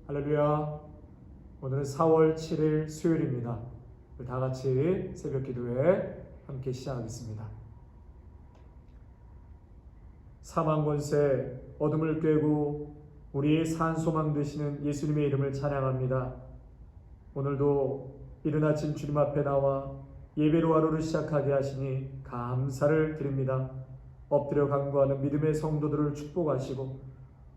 할렐루야. 오늘은 4월 7일 수요일입니다. 다 같이 새벽 기도회 함께 시작하겠습니다. 사망 권세 어둠을 꿰고 우리의 산 소망 되시는 예수님의 이름을 찬양합니다. 오늘도 이른 아침 주님 앞에 나와 예배로 하루를 시작하게 하시니 감사를 드립니다. 엎드려 간구하는 믿음의 성도들을 축복하시고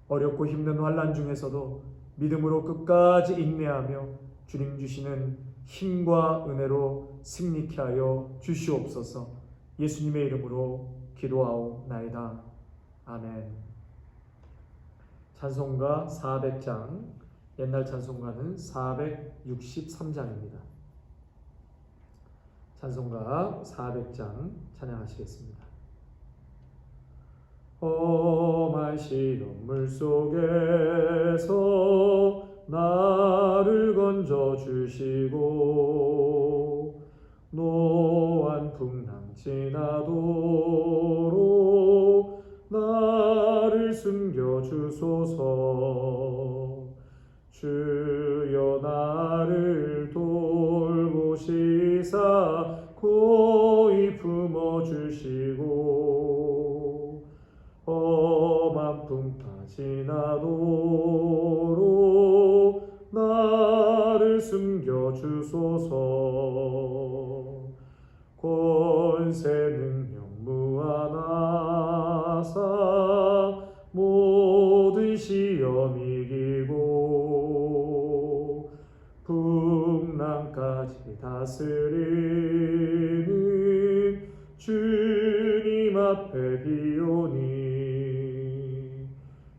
어렵고 힘든 환난 중에서도 믿음으로 끝까지 인내하며 주님 주시는 힘과 은혜로 승리케 하여 주시옵소서. 예수님의 이름으로 기도하옵나이다. 아멘. 찬송가 400장, 옛날 찬송가는 463장입니다. 찬송가 400장 찬양하시겠습니다. 험한 시험 물속에서 나를 건져주시고 노한 풍랑 지나도록 나를 숨겨주소서. 주여 나를 돌보시사 고이 품어주시고 험한 풍파 지나도록 나를 숨겨주소서. 권세 능력 무한하사 모든 시험 이기고 풍랑까지 다스리는 주님 앞에 비오니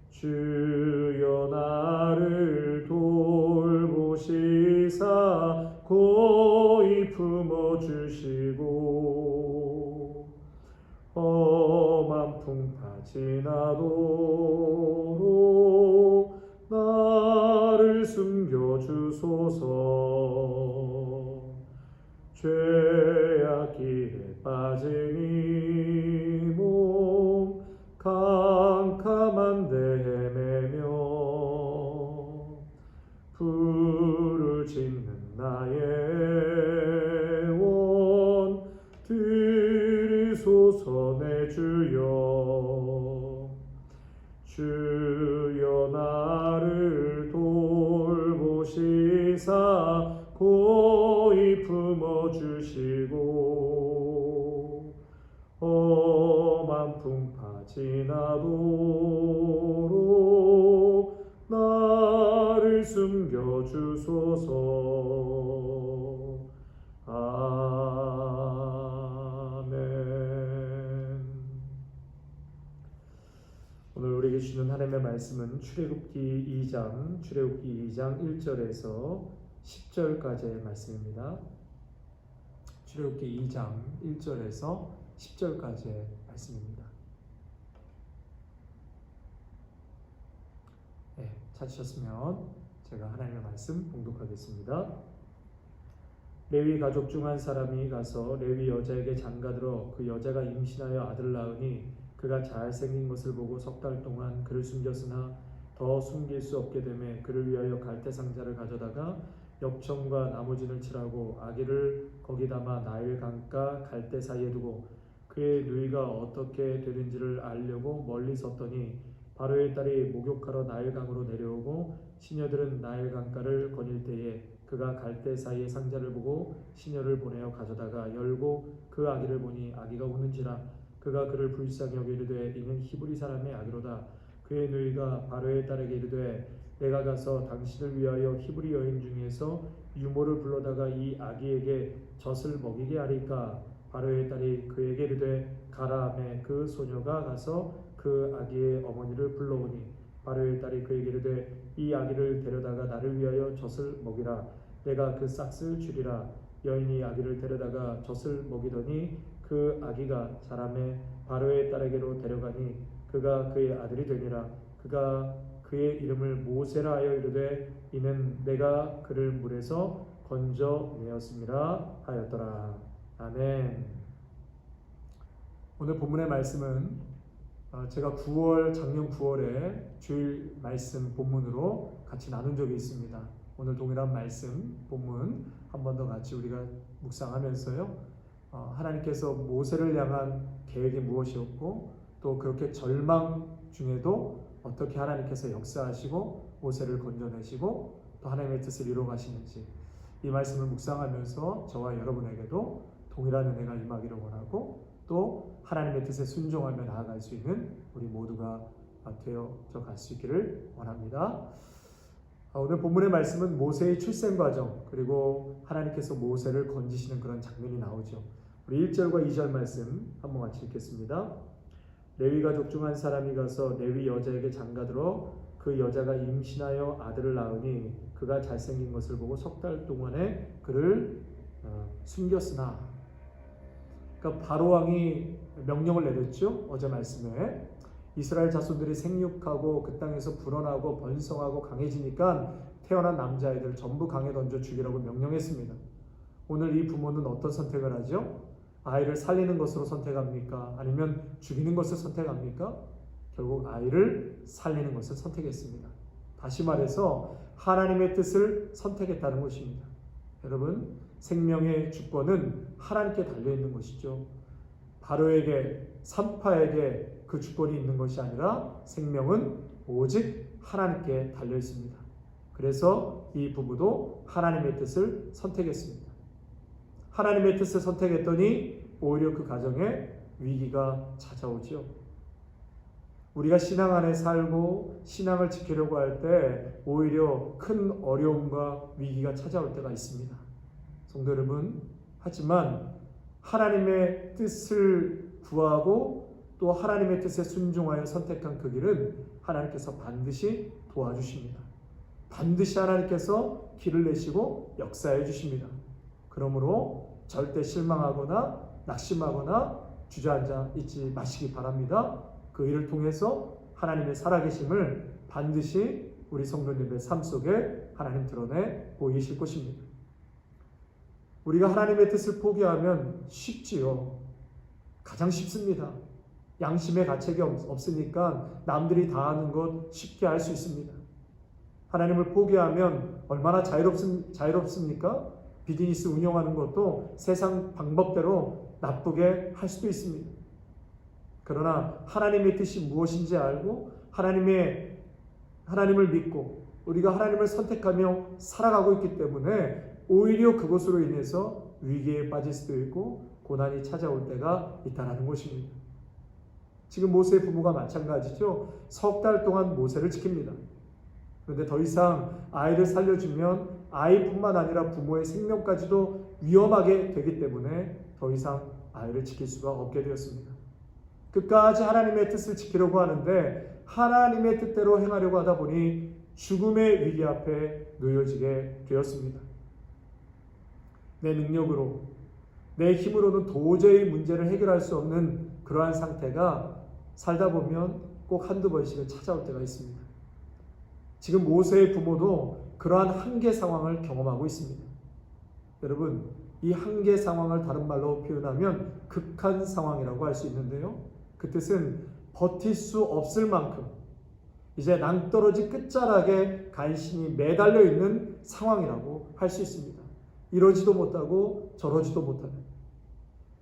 주여 나를 돌보시사 고이 품어주시고 험한 풍파 지나도록 나를 숨겨주소서. 죄악길에 빠진 이 몸 캄캄한 데 헤매며 불을 짓는 나의 원 들으소서. 내 주여 주여 나를 돌보시사 고이 품어주시고 험한 풍파 지나도록 나를 숨겨주소서. 아멘. 오늘 우리에게 주는 하나님의 말씀은 출애굽기 2장 1절에서 10절까지의 말씀입니다. 출애굽기 2장 1절에서 10절까지의 말씀입니다. 네, 찾으셨으면 제가 하나님의 말씀 봉독하겠습니다. 레위 가족 중 한 사람이 가서 레위 여자에게 장가들어 그 여자가 임신하여 아들을 낳으니 그가 잘생긴 것을 보고 석 달 동안 그를 숨겼으나 더 숨길 수 없게 되매 그를 위하여 갈대 상자를 가져다가 엽청과 나무진을 칠하고 아기를 거기 담아 나일 강가 갈대 사이에 두고 그의 누이가 어떻게 되는지를 알려고 멀리 섰더니 바로의 딸이 목욕하러 나일 강으로 내려오고 시녀들은 나일 강가를 거닐 때에 그가 갈대 사이의 상자를 보고 시녀를 보내어 가져다가 열고 그 아기를 보니 아기가 우는지라 그가 그를 불쌍히 여겨 이르되 이는 히브리 사람의 아기로다. 그의 누이가 바로의 딸에게 이르되 내가 가서 당신을 위하여 히브리 여인 중에서 유모를 불러다가 이 아기에게 젖을 먹이게 하리까. 바로의 딸이 그에게 이르되 가라 하매 그 소녀가 가서 그 아기의 어머니를 불러오니 바로의 딸이 그에게 이르되 이 아기를 데려다가 나를 위하여 젖을 먹이라. 내가 그 싹을 주리라. 여인이 아기를 데려다가 젖을 먹이더니 그 아기가 자라매 바로의 딸에게로 데려가니 그가 그의 아들이 되니라. 그가 그의 이름을 모세라 하여 이르되 이는 내가 그를 물에서 건져내었음이라 하였더라. 아멘. 오늘 본문의 말씀은 제가 작년 9월에 주일 말씀 본문으로 같이 나눈 적이 있습니다. 오늘 동일한 말씀 본문 한 번 더 같이 우리가 묵상하면서요, 하나님께서 모세를 향한 계획이 무엇이었고 또 그렇게 절망 중에도 어떻게 하나님께서 역사하시고 모세를 건져내시고 또 하나님의 뜻을 이루어 가시는지, 이 말씀을 묵상하면서 저와 여러분에게도 동일한 은혜가 임하기를 원하고 또 하나님의 뜻에 순종하며 나아갈 수 있는 우리 모두가 되어져 갈 수 있기를 원합니다. 오늘 본문의 말씀은 모세의 출생 과정, 그리고 하나님께서 모세를 건지시는 그런 장면이 나오죠. 우리 1절과 2절 말씀 한번 같이 읽겠습니다. 레위 가족 중 한 사람이 가서 레위 여자에게 장가들어 그 여자가 임신하여 아들을 낳으니 그가 잘생긴 것을 보고 석 달 동안에 그를 숨겼으나, 그러니까 바로 왕이 명령을 내렸죠. 어제 말씀에 이스라엘 자손들이 생육하고 그 땅에서 불어나고 번성하고 강해지니까 태어난 남자아이들 전부 강에 던져 죽이라고 명령했습니다. 오늘 이 부모는 어떤 선택을 하죠? 아이를 살리는 것으로 선택합니까? 아니면 죽이는 것을 선택합니까? 결국 아이를 살리는 것을 선택했습니다. 다시 말해서 하나님의 뜻을 선택했다는 것입니다. 여러분, 생명의 주권은 하나님께 달려있는 것이죠. 바로에게, 산파에게 그 주권이 있는 것이 아니라 생명은 오직 하나님께 달려있습니다. 그래서 이 부부도 하나님의 뜻을 선택했습니다. 하나님의 뜻을 선택했더니 오히려 그 가정에 위기가 찾아오죠. 우리가 신앙 안에 살고 신앙을 지키려고 할 때 오히려 큰 어려움과 위기가 찾아올 때가 있습니다. 성도 여러분, 하지만 하나님의 뜻을 구하고 또 하나님의 뜻에 순종하여 선택한 그 길은 하나님께서 반드시 도와주십니다. 반드시 하나님께서 길을 내시고 역사해 주십니다. 그러므로 절대 실망하거나 낙심하거나 주저앉아 있지 마시기 바랍니다. 그 일을 통해서 하나님의 살아계심을 반드시 우리 성도님의 삶 속에 하나님 드러내 보이실 것입니다. 우리가 하나님의 뜻을 포기하면 쉽지요. 가장 쉽습니다. 양심의 가책이 없으니까 남들이 다 하는 것 쉽게 할 수 있습니다. 하나님을 포기하면 얼마나 자유롭습니까? 비즈니스 운영하는 것도 세상 방법대로 나쁘게 할 수도 있습니다. 그러나 하나님의 뜻이 무엇인지 알고 하나님을 믿고 우리가 하나님을 선택하며 살아가고 있기 때문에 오히려 그것으로 인해서 위기에 빠질 수도 있고 고난이 찾아올 때가 있다는 것입니다. 지금 모세의 부모가 마찬가지죠. 석 달 동안 모세를 지킵니다. 그런데 더 이상 아이를 살려주면 아이뿐만 아니라 부모의 생명까지도 위험하게 되기 때문에 더 이상 아이를 지킬 수가 없게 되었습니다. 끝까지 하나님의 뜻을 지키려고 하는데 하나님의 뜻대로 행하려고 하다 보니 죽음의 위기 앞에 놓여지게 되었습니다. 내 능력으로, 내 힘으로는 도저히 문제를 해결할 수 없는 그러한 상태가 살다 보면 꼭 한두 번씩은 찾아올 때가 있습니다. 지금 모세의 부모도 그러한 한계 상황을 경험하고 있습니다. 여러분, 이 한계 상황을 다른 말로 표현하면 극한 상황이라고 할 수 있는데요. 그 뜻은 버틸 수 없을 만큼 이제 낭떠러지 끝자락에 간신히 매달려 있는 상황이라고 할 수 있습니다. 이러지도 못하고 저러지도 못하는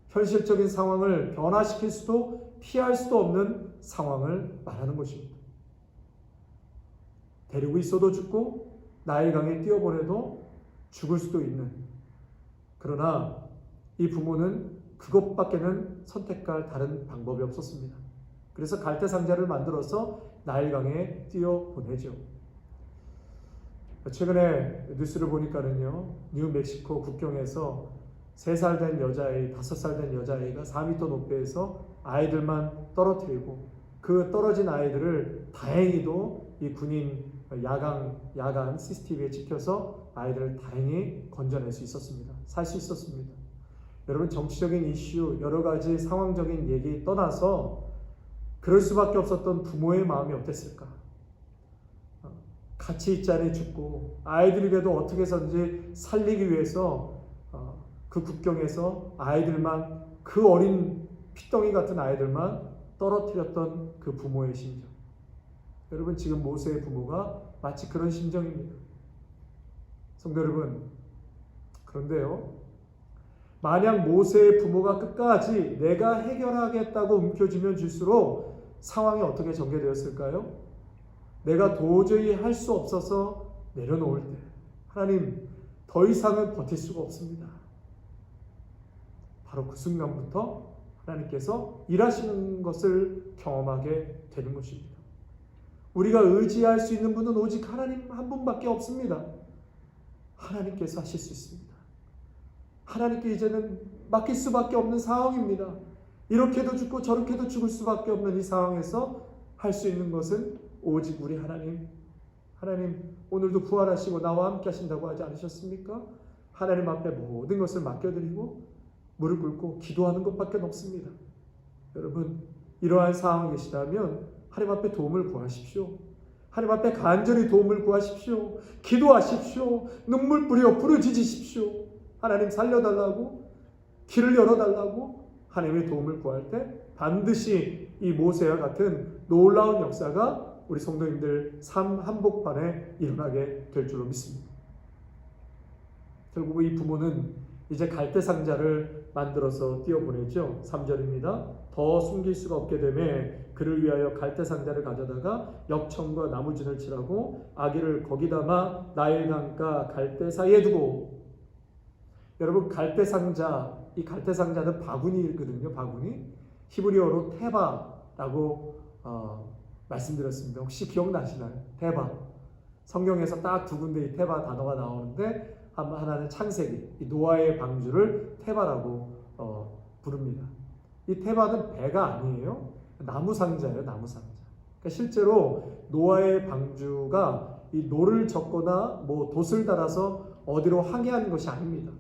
현실적인 상황을 변화시킬 수도 피할 수도 없는 상황을 말하는 것입니다. 데리고 있어도 죽고 나일강에 뛰어보내도 죽을 수도 있는, 그러나 이 부모는 그것밖에는 선택할 다른 방법이 없었습니다. 그래서 갈대상자를 만들어서 나일강에 뛰어보내죠. 최근에 뉴스를 보니까는요, 뉴멕시코 국경에서 3살 된 여자아이, 5살 된 여자아이가 4m 높이에서 아이들만 떨어뜨리고 그 떨어진 아이들을 다행히도 이 군인 야간 CCTV에 찍혀서 아이들을 다행히 건져낼 수 있었습니다. 살 수 있었습니다. 여러분, 정치적인 이슈, 여러 가지 상황적인 얘기 떠나서 그럴 수밖에 없었던 부모의 마음이 어땠을까? 같이 있지 않아 죽고 아이들이라도 어떻게 해서든지 살리기 위해서 그 국경에서 아이들만, 그 어린 피덩이 같은 아이들만 떨어뜨렸던 그 부모의 심정. 여러분, 지금 모세의 부모가 마치 그런 심정입니다. 성도 여러분, 그런데요, 만약 모세의 부모가 끝까지 내가 해결하겠다고 움켜쥐면 줄수록 상황이 어떻게 전개되었을까요? 내가 도저히 할 수 없어서 내려놓을 때 하나님, 더 이상은 버틸 수가 없습니다. 바로 그 순간부터 하나님께서 일하시는 것을 경험하게 되는 것입니다. 우리가 의지할 수 있는 분은 오직 하나님 한 분밖에 없습니다. 하나님께서 하실 수 있습니다. 하나님께 이제는 맡길 수밖에 없는 상황입니다. 이렇게도 죽고 저렇게도 죽을 수밖에 없는 이 상황에서 할 수 있는 것은 오직 우리 하나님. 하나님, 오늘도 부활하시고 나와 함께 하신다고 하지 않으셨습니까? 하나님 앞에 모든 것을 맡겨드리고 무릎 꿇고 기도하는 것밖에 없습니다. 여러분, 이러한 상황에 계시다면 하나님 앞에 도움을 구하십시오. 하나님 앞에 간절히 도움을 구하십시오. 기도하십시오. 눈물 뿌려 부르짖으십시오. 하나님 살려달라고, 길을 열어달라고 하나님의 도움을 구할 때 반드시 이 모세와 같은 놀라운 역사가 우리 성도님들 삶 한복판에 일어나게 될 줄로 믿습니다. 결국 이 부모는 이제 갈대상자를 만들어서 띄워보내죠. 3절입니다. 더 숨길 수가 없게 되매 그를 위하여 갈대상자를 가져다가 역청과 나무진을 칠하고 아기를 거기 담아 나일강가 갈대 사이에 두고. 여러분, 갈대상자, 이 갈대상자는 바구니거든요. 바구니. 히브리어로 테바라고 말씀드렸습니다. 혹시 기억나시나요? 테바. 성경에서 딱 두 군데 이 테바 단어가 나오는데 하나는 창세기, 이 노아의 방주를 테바라고 부릅니다. 이 테바는 배가 아니에요. 나무 상자예요. 나무 상자. 그러니까 실제로 노아의 방주가 이 노를 젓거나 뭐 돛을 달아서 어디로 항해하는 것이 아닙니다.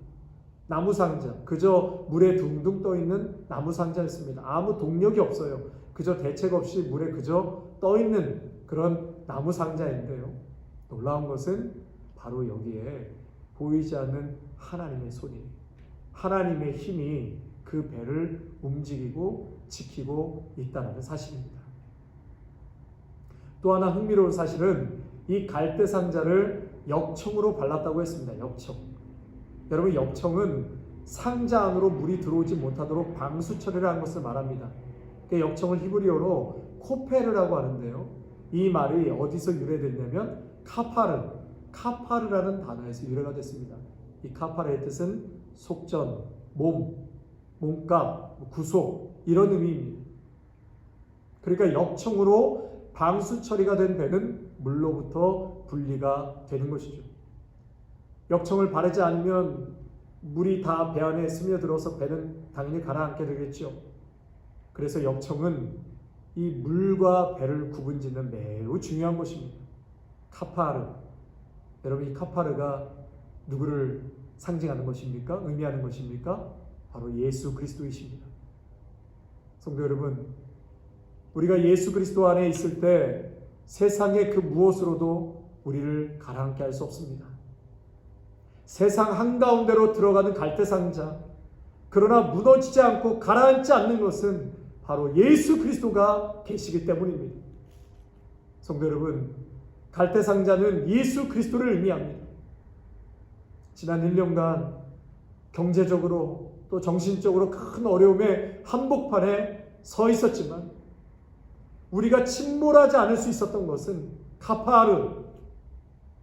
나무 상자, 그저 물에 둥둥 떠 있는 나무 상자였습니다. 아무 동력이 없어요. 그저 대책 없이 물에 그저 떠 있는 그런 나무 상자인데요. 놀라운 것은 바로 여기에 보이지 않는 하나님의 손이, 하나님의 힘이 그 배를 움직이고 지키고 있다는 사실입니다. 또 하나 흥미로운 사실은 이 갈대 상자를 역청으로 발랐다고 했습니다. 역청. 여러분, 역청은 상자 안으로 물이 들어오지 못하도록 방수 처리를 한 것을 말합니다. 그 역청을 히브리어로 코페르라고 하는데요. 이 말이 어디서 유래됐냐면 카파르라는 단어에서 유래가 됐습니다. 이 카파르의 뜻은 속전, 몸값, 구속, 이런 의미입니다. 그러니까 역청으로 방수 처리가 된 배는 물로부터 분리가 되는 것이죠. 역청을 바르지 않으면 물이 다 배 안에 스며들어서 배는 당연히 가라앉게 되겠죠. 그래서 역청은 이 물과 배를 구분짓는 매우 중요한 것입니다. 카파르. 여러분, 이 카파르가 누구를 상징하는 것입니까? 의미하는 것입니까? 바로 예수 그리스도이십니다. 성도 여러분, 우리가 예수 그리스도 안에 있을 때 세상의 그 무엇으로도 우리를 가라앉게 할 수 없습니다. 세상 한가운데로 들어가는 갈대상자, 그러나 무너지지 않고 가라앉지 않는 것은 바로 예수 그리스도가 계시기 때문입니다. 성도 여러분, 갈대상자는 예수 그리스도를 의미합니다. 지난 1년간 경제적으로 또 정신적으로 큰 어려움의 한복판에 서 있었지만 우리가 침몰하지 않을 수 있었던 것은 카파르,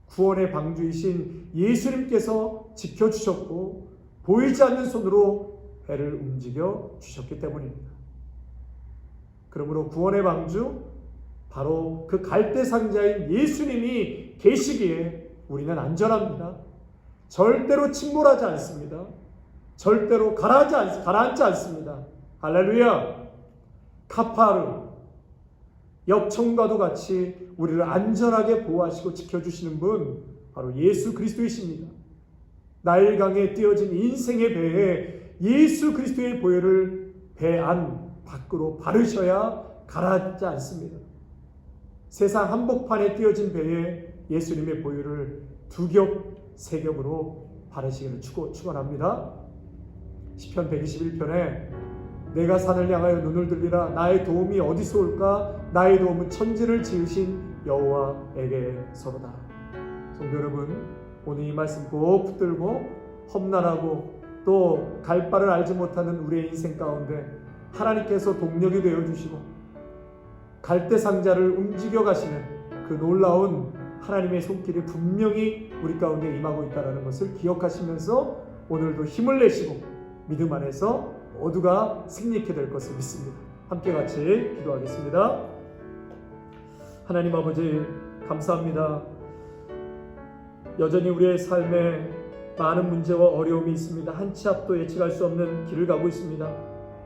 구원의 방주이신 예수님께서 지켜주셨고 보이지 않는 손으로 배를 움직여 주셨기 때문입니다. 그러므로 구원의 방주, 바로 그 갈대상자인 예수님이 계시기에 우리는 안전합니다. 절대로 침몰하지 않습니다. 절대로 가라앉지 않습니다. 할렐루야! 카파르, 역청과도 같이 우리를 안전하게 보호하시고 지켜주시는 분, 바로 예수 그리스도이십니다. 나일강에 띄어진 인생의 배에 예수 그리스도의 보혈을 배 안 밖으로 바르셔야 가라앉지 않습니다. 세상 한복판에 띄어진 배에 예수님의 보혈을 2겹, 3겹으로 바르시기를 축원합니다. 시편 121편에 내가 산을 향하여 눈을 들리라. 나의 도움이 어디서 올까? 나의 도움은 천지를 지으신 여호와에게서로다. 성도 여러분, 오늘 이 말씀 꼭 붙들고 험난하고 또 갈 바를 알지 못하는 우리의 인생 가운데 하나님께서 동력이 되어주시고 갈대 상자를 움직여 가시는 그 놀라운 하나님의 손길이 분명히 우리 가운데 임하고 있다는 것을 기억하시면서 오늘도 힘을 내시고 믿음 안에서 모두가 승리케 될 것을 믿습니다. 함께 같이 기도하겠습니다. 하나님 아버지, 감사합니다. 여전히 우리의 삶에 많은 문제와 어려움이 있습니다. 한 치 앞도 예측할 수 없는 길을 가고 있습니다.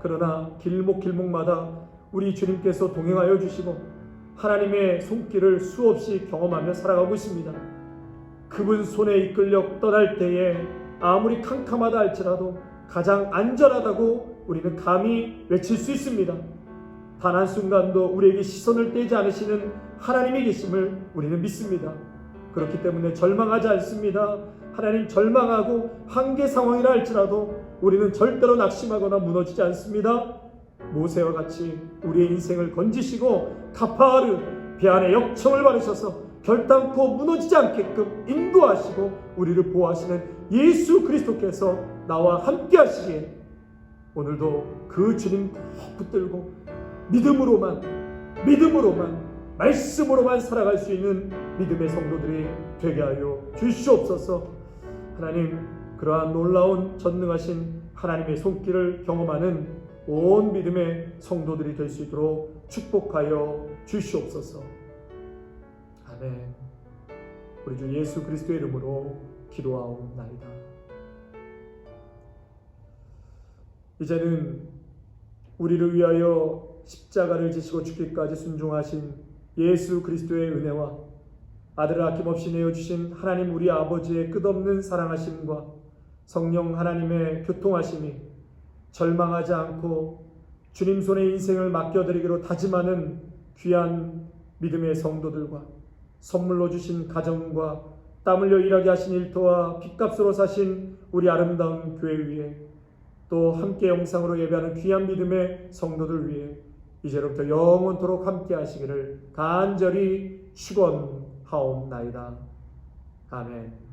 그러나 길목길목마다 우리 주님께서 동행하여 주시고 하나님의 손길을 수없이 경험하며 살아가고 있습니다. 그분 손에 이끌려 떠날 때에 아무리 캄캄하다 할지라도 가장 안전하다고 우리는 감히 외칠 수 있습니다. 단 한순간도 우리에게 시선을 떼지 않으시는 하나님이 계심을 우리는 믿습니다. 그렇기 때문에 절망하지 않습니다. 하나님, 절망하고 한계 상황이라 할지라도 우리는 절대로 낙심하거나 무너지지 않습니다. 모세와 같이 우리의 인생을 건지시고 가파르 배안의 역청을 바르셔서 결단코 무너지지 않게끔 인도하시고 우리를 보호하시는 예수 그리스도께서 나와 함께 하시기에 오늘도 그 주님 꼭 붙들고 믿음으로만 말씀으로만 살아갈 수 있는 믿음의 성도들이 되게 하여 주시옵소서. 하나님, 그러한 놀라운 전능하신 하나님의 손길을 경험하는 온 믿음의 성도들이 될 수 있도록 축복하여 주시옵소서. 아멘. 우리 주 예수 그리스도의 이름으로 기도하옵나이다. 이제는 우리를 위하여 십자가를 지시고 죽기까지 순종하신 예수 그리스도의 은혜와 아들을 아낌없이 내어주신 하나님 우리 아버지의 끝없는 사랑하심과 성령 하나님의 교통하심이 절망하지 않고 주님 손에 인생을 맡겨드리기로 다짐하는 귀한 믿음의 성도들과 선물로 주신 가정과 땀 흘려 일하게 하신 일터와 핏값으로 사신 우리 아름다운 교회 위에 또 함께 영상으로 예배하는 귀한 믿음의 성도들 위에 이제로부터 영원토록 함께 하시기를 간절히 축원하옵나이다. 아멘.